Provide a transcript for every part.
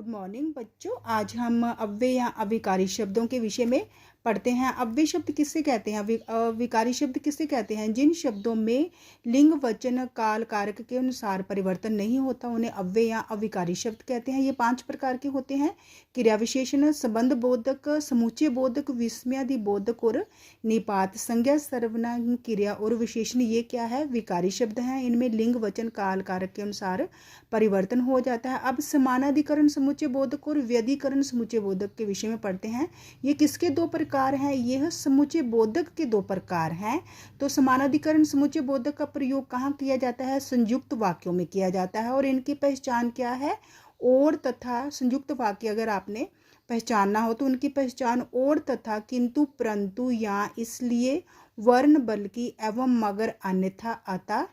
Good morning बच्चों। आज हम अव्यय या अविकारी शब्दों के विषय में पढ़ते हैं। अव्यय शब्द किससे कहते हैं, अविकारी शब्द किससे कहते हैं? जिन शब्दों में लिंग वचन काल कारक के अनुसार परिवर्तन नहीं होता उन्हें अव्यय या अविकारी शब्द कहते हैं। ये 5 प्रकार के होते हैं: क्रिया विशेषण, संबंध बोधक, समुच्चय बोधक, विस्मयादि बोधक और निपात। संज्ञा, सर्वनाम, क्रिया और विशेषण ये क्या है? विकारी शब्द हैं। इनमें लिंग वचन काल कारक के अनुसार परिवर्तन हो जाता है। अब समानाधिकरण समुच्चय बोधक और व्यधिकरण समुच्चय बोधक के विषय में पढ़ते हैं। ये किसके 2 प्रकार हैं? यह समुच्चय बोधक के 2 प्रकार हैं। तो समानाधिकरण समुच्चय बोधक का प्रयोग कहाँ किया जाता है? संयुक्त वाक्यों में किया जाता है। और इनकी पहचान क्या है? और तथा। संयुक्त वाक्य अगर आपने पहचानना हो तो उनकी पहचान और तथा, किंतु, परंतु, या, इसलिए, वर्ण, बल्कि, एवं, मगर, अन्यथा, अतः।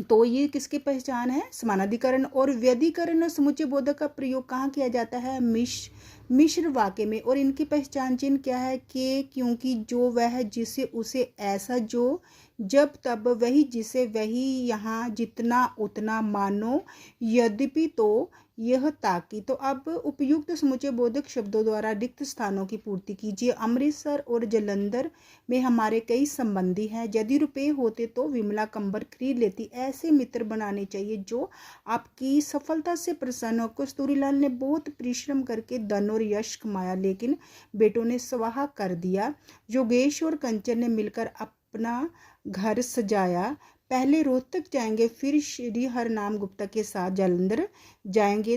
तो ये किसकी पहचान है? समानाधिकरण। और व्यधिकरण समुच्चय बोधक का प्रयोग कहाँ किया जाता है? मिश्र वाक्य में। और इनकी पहचान चिन्ह क्या है? के, क्योंकि, जो, वह, जिसे, उसे, ऐसा, जो, जब, तब, वही, जिसे, वही, यहाँ, जितना, उतना, मानो, यद्यपि, तो, यह, ताकि। तो अब उपयुक्त समुच्चय बोधक शब्दों द्वारा रिक्त स्थानों की पूर्ति कीजिए। अमृतसर और जालंधर में हमारे कई संबंधी हैं। यदि रुपये होते तो विमला कंबल खरीद लेती। ऐसे मित्र बनाने चाहिए जो आपकी सफलता से प्रसन्न हो। कस्तूरीलाल ने बहुत परिश्रम करके धन और यश कमाया, लेकिन बेटों ने स्वाहा कर दिया। योगेश और कंचन ने मिलकर अपना घर सजाया। पहले रोहतक जाएंगे, फिर श्री हरनाम गुप्ता के साथ जालंधर जाएंगे।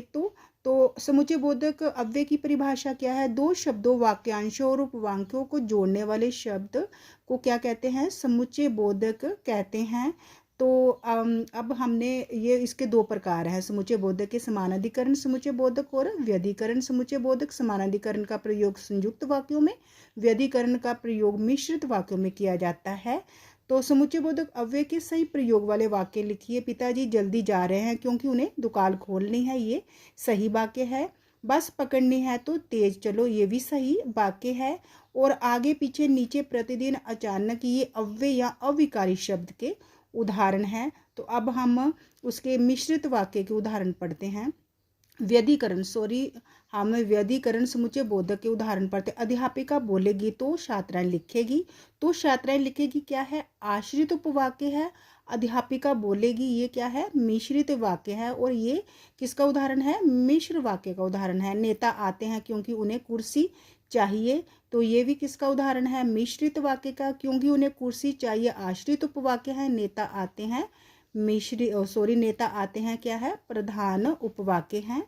तो समुच्चय बोधक अव्यय की परिभाषा क्या है? 2 शब्दों, वाक्यांशों और उपवाक्यों को जोड़ने वाले शब्द को क्या कहते हैं? समुच्चय बोधक कहते हैं। तो अब हमने ये इसके 2 प्रकार हैं समुच्चय बोधक के: समानाधिकरण समुच्चय बोधक और व्यधिकरण समुच्चय बोधक। समानाधिकरण का प्रयोग संयुक्त वाक्यों में, व्यधिकरण का प्रयोग मिश्रित वाक्यों में किया जाता है। तो समुच्चय बोधक अव्यय के सही प्रयोग वाले वाक्य लिखिए। पिताजी जल्दी जा रहे हैं क्योंकि उन्हें दुकान खोलनी है। ये सही वाक्य है। बस पकड़नी है तो तेज चलो, ये भी सही वाक्य है। और आगे पीछे नीचे प्रतिदिन अचानक, ये अव्यय या अविकारी शब्द के उदाहरण हैं। तो अब हम उसके मिश्रित वाक्य के उदाहरण पढ़ते हैं। व्यधिकरण हम व्यधिकरण समुच्चय बोधक के उदाहरण पढ़ते। अध्यापिका बोलेगी तो छात्राएं लिखेगी। तो छात्राएं लिखेगी क्या है? आश्रित उपवाक्य है। अध्यापिका बोलेगी ये क्या है? मिश्रित वाक्य है। और ये किसका उदाहरण है? मिश्र वाक्य का उदाहरण है। नेता आते हैं क्योंकि उन्हें कुर्सी चाहिए। तो ये भी किसका उदाहरण है? मिश्रित वाक्य का, क्योंकि उन्हें कुर्सी चाहिए आश्रित उपवाक्य है। नेता आते हैं नेता आते हैं क्या है? प्रधान उपवाक्य है।